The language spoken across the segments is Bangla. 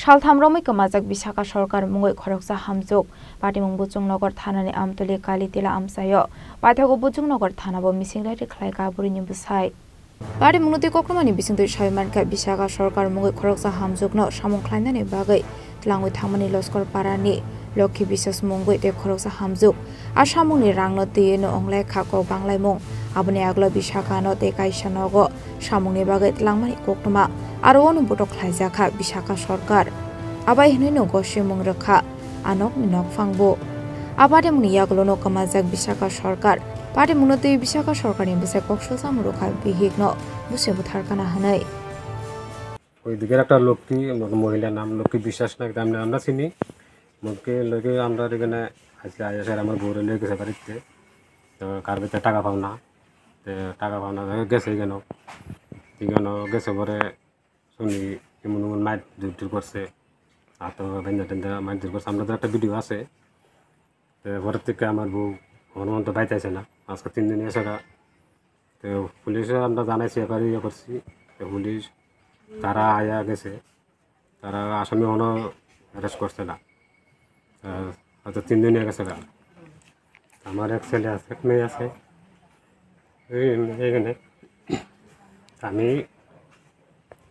Salthamromai kamajak Bisaka Sarkar mungoi khoroksa hamjuk Patimung Bujungnagar thanani amtoli kalitila amsayo Paithago Bujungnagar thanabo misingrari khlai kaburini busai Patimungnuti kokromani bisingtoi sabimanka Bisaka Sarkar mungoi khoroksa hamjukno samung khlainani bagai tlangoi thangmani loskor parani Lokhi Biswas mungoi te khoroksa hamjuk asamungni rangno tiyeno onglai khako banglaimung aboni aglo Bisaka no te kaisanogo samungni bagai tlangmani kokroma aro onu botok khlaijaka Bisaka Sarkar abai hinino gosimung rekha anok minok phangbo abade muni yaglono kamajak Bisaka Sarkar pade munoti Bisaka Sarkar ni bise kokshol samurokha bihigno buse butharkana hanai ওই দিকের একটা লোকটি মহিলার নাম লক্ষ্মী বিশ্বাস না নামে আমরা চিনি মুখকে লোকে আমরা এখানে আজকে আয়াসের আমার বউরে নিয়ে গেছে বাড়িতে তো কার ভিতরে টাকা পাও না তো টাকা পাও না গেছে কেন গেছে পরে শুনি এমন এমন মাইট দূর করছে হাত বেঁধে টেন্দা মাইট দূর করছে আমাদের একটা ভিডিও আছে তো পরের থেকে আমার বউ হনুমান তো বাইতেছে না আজকে 3 দিন এসে তো পুলিশে আমরা জানাইছি এবার ইয়ে করছি তো পুলিশ তারা আয়া গেছে তারা আসামি হনো অ্যারেস্ট করছে না হয়তো 3 দিন গেছে গা আমার এক ছেলে আছে এক মেয়ে আছে এইখানে আমি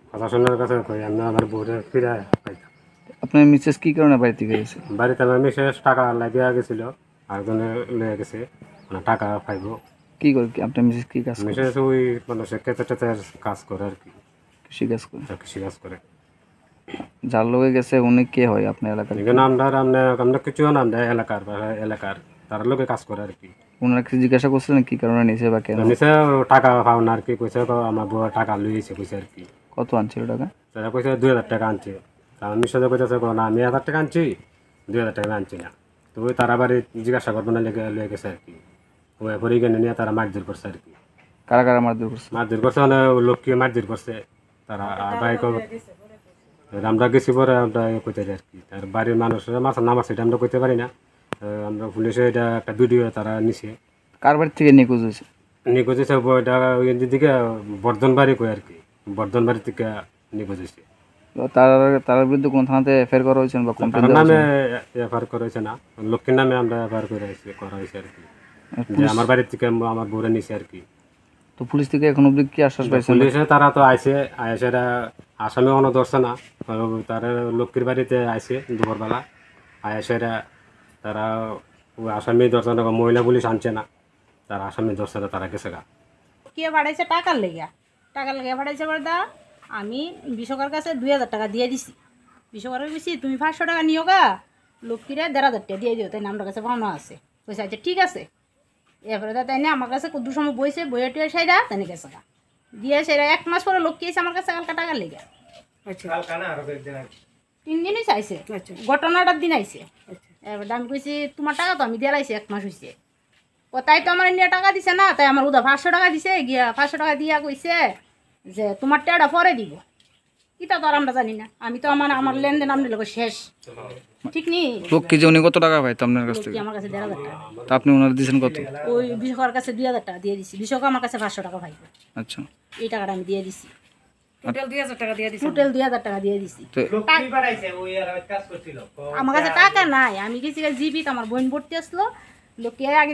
প্রশাসনের কাছে কই আমি আমার বউরে ফিরে পাইতাম আপনার মিসেস কি কারণে বাড়িতে গেছে বাড়িতে আমার মিসেস টাকা লাগিয়ে গেছিল আরেকজনে লয়ে গেছে মানে টাকা পাইব কি করে আপনার মিসেস কি কাজ করে মিসেস ওই মানে সে ক্ষেত্রে কাজ করে আর কি কৃষি কাজ করে যার লোকে গেছে উনি কে হয় আপনার এলাকার এখানে আমরা কিছু নাম দেয় এলাকার তার লোকে কাজ করে আর কি ওনারা কিছু জিজ্ঞাসা করছিলেন কি কারণে নিছে বা কেন নিছে টাকা পাও না আর কি কইছে আমার বউ টাকা লইছে কইছে আর কি কত আনছিল টাকা তারা কইছে 2000 টাকা আনছে আমি মিশে কইতেছে না আমি 1000 টাকা আনছি 2000 টাকা আনছি না তো ওই তারা বাড়ি জিজ্ঞাসা করবে না লেগে গেছে আর কি ওই পরে গেলে নিয়ে তারা মারধর করছে আর কি কারা কারা মারধর করছে মানে লোককে মারধর করছে তারা বাইক আমরা গেছি পরে আমরা কইতে আর কি তার বাড়ির মানুষের মাথার নাম আছে এটা আমরা কইতে পারি না আমরা পুলিশে এটা একটা ভিডিও তারা নিছে কার বাড়ি থেকে নিখোঁজ হয়েছে এটা ওই দিকে বর্ধন বাড়ি কই আর কি বর্ধন বাড়ি থেকে নিখোঁজ হয়েছে তার বিরুদ্ধে কোন থানাতে এফআইআর করা হয়েছে বা কমপ্লেন নামে এফআইআর করা হয়েছে না লক্ষ্মীর নামে আমরা এফআইআর করা হয়েছে আর কি যে আমার বাড়ি থেকে আমার বউরে নিছে আর কি তো পুলিশ থেকে এখন অবধি কি আশ্বাস পাইছেন পুলিশে তারা তো আইসেরা আসামি অন ধরছে না তারা লক্ষ্মীর বাড়িতে আইসে দুপুরবেলা আইসেরা তারা আসামি ধরছে না মহিলা পুলিশ আনছে না তারা আসামি ধরছে না তারা গেছে গা কে বাড়াইছে টাকার লেগে বাড়াইছে বলে দা আমি বিশ্বকার কাছে 2000 টাকা দিয়ে দিছি বিশ্বকারের গেছি তুমি 500 টাকা নিও গা লক্ষ্মীরা 1500 টাকা দিয়ে দিও তাই আমার কাছে পাওনা আছে পয়সা আচ্ছা ঠিক আছে এরপরে তাই না আমার কাছে কত সময় বইছে বইয়ে টুয়ে সাইডা তাই গেছে গা দিয়ে সেটা 1 মাস পরে লক্ষ্মী এসে আমার কাছে কালকা টাকা লেগে আচ্ছা 3 দিনই চাইছে ঘটনাটার দিন আইছে এবার আমি কইছি তোমার টাকা তো আমি দিয়ে লাইছি 1 মাস হয়েছে ও তাই তো আমার নিয়ে টাকা দিছে না তাই আমার উদা 500 টাকা দিছে গিয়া 500 টাকা দিয়া কইছে যে তোমার টাকাটা পরে দিব এটা তো আর আমরা জানি না আমি তো আমার লেনদেন আপনার লোক শেষ ঠিক নি লক্ষ্মী যে উনি কত টাকা পাইতো আপনার কাছ থেকে আমার কাছে 1500 টাকা তা আপনি ওনার দিয়েছেন কত ওই বিশ্বকার কাছে 2000 টাকা দিয়ে দিছি বিশ্বকা আমার কাছে 500 টাকা পাইবে আচ্ছা এই টাকাটা আমি দিয়ে দিছি টোটাল 2000 টাকা দিয়ে দিছি টোটাল 2000 টাকা দিয়ে দিছি লক্ষ্মী বাড়াইছে ওই আর কাজ করছিল আমার কাছে টাকা নাই আমি গেছি জীবিত আমার বোন ভর্তি আসলো লোকে আগে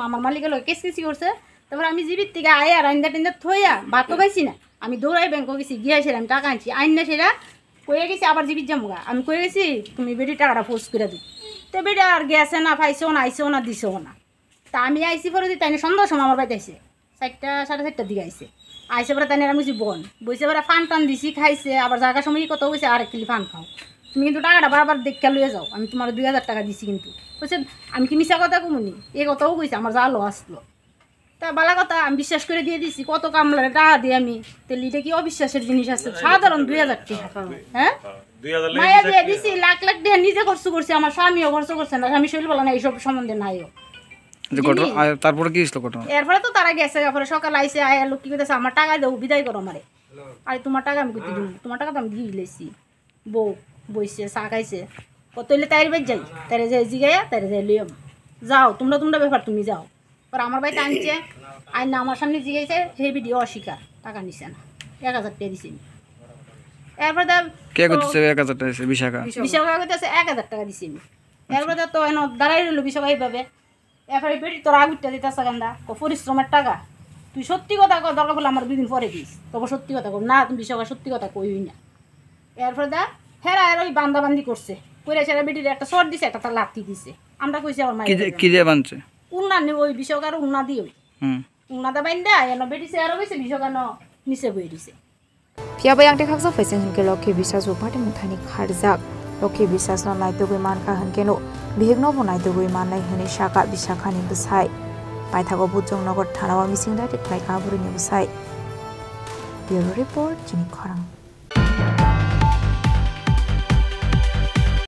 আমার মালিকের লোক কেসি করছে তারপর আমি জীবিত থেকে আয় আর আইন্দা টেন্দা থইয়া ভাতও খাইছি না আমি দৌড়াই ব্যাংক গেছি গিয়েছিলাম আমি টাকা আনছি আইন না সেটা কয়ে গেছি আবার জীবিত যামুগা আমি কয়ে গেছি তুমি বেটি টাকাটা পোস্ট করে দিই তো বেটা আর গেছে না পাইছেও না আইসেও না দিছেও না তা আমি আইসি পরে দিই তাই সন্ধ্যার সময় আমার বাড়িতে আইসে 4টা 4:30টার দিকে আইসে পরে তাই আমি বোন বইসে পরে ফান টান দিছি খাইছে আবার জায়গার সময় কত হয়েছে আর 1 কিলো ফান খাও তুমি কিন্তু টাকাটা বারবার দেখে লুয়ে যাও আমি তোমার 2000 টাকা দিছি কিন্তু বলছে আমি কি মিশা কথা কমুনি এই কথাও কইছে আমার যা লো আসলো তা বালা কথা আমি বিশ্বাস করে দিয়ে দিছি কত কামলারে টাকা দিই আমি তাহলে এটা কি অবিশ্বাসের জিনিস আছে সাধারণ 2000 টাকা হ্যাঁ মায়া দিয়ে দিছি লাখ লাখ দিয়ে নিজে খরচ করছি আমার স্বামীও খরচ করছে না স্বামী শরীর বলা না এইসব সম্বন্ধে নাইও তারপরে কি হইছিল ঘটনা এরপরে তো তারা গেছে তারপরে সকাল আইসে আয়া লোক কি কইতেছে আমার টাকা দাও বিদায় করো আমারে আর তোমার টাকা আমি কইতে দিব তোমার টাকা তো আমি দিয়ে দিয়েছি বউ বইছে চা খাইছে কতইলে তাইর বেজ যাই তাইরে যে জিগাইয়া তাইরে যে লিয়ম যাও তোমরা ব্যাপার তুমি যাও পর আমার বাড়িতে আনছে আইন না আমার সামনে জিগাইছে সেই ভিডিও অস্বীকার টাকা নিছে না 1000 টাকা দিছে এরপরে দা কে করতেছে 1000 টাকা দিছে বিশাখা বিশাখা করতেছে 1000 টাকা দিছি আমি এরপরে তো এনে দাঁড়াই রইল বিশাখা এইভাবে এরপরে বেটি তোর আগুরটা দিতেছে গান্দা পরিশ্রমের টাকা তুই সত্যি কথা কর দরকার হলে আমার 2 দিন পরে দিস তবে সত্যি কথা কর না তুমি বিশাখা সত্যি কথা কইই না এরপরে দা হেরা আর ওই বান্দাবান্দি করছে কইরা সেরা বেটির একটা শর্ট দিছে একটা তার লাথি দিছে আমরা কইছি আমার মায়ের কি দিয়ে বানছে উন্না নি ওই বিশাখার উন্না দিও উন্নাদা বাইন্দা এনে বেটি সে আরো বেশি বিশাখা নিচে বই দিছে Pia bayang te khaksa faising hin ke lokhi bisas upati muthani kharjak lokhi bisas no nai to goi man kha han keno bihegno bonai to goi man nai hini shaka bisakha ni busai paithago bujong nogor thana wa mising dai klai ka buri ni busai bureau report chini kharang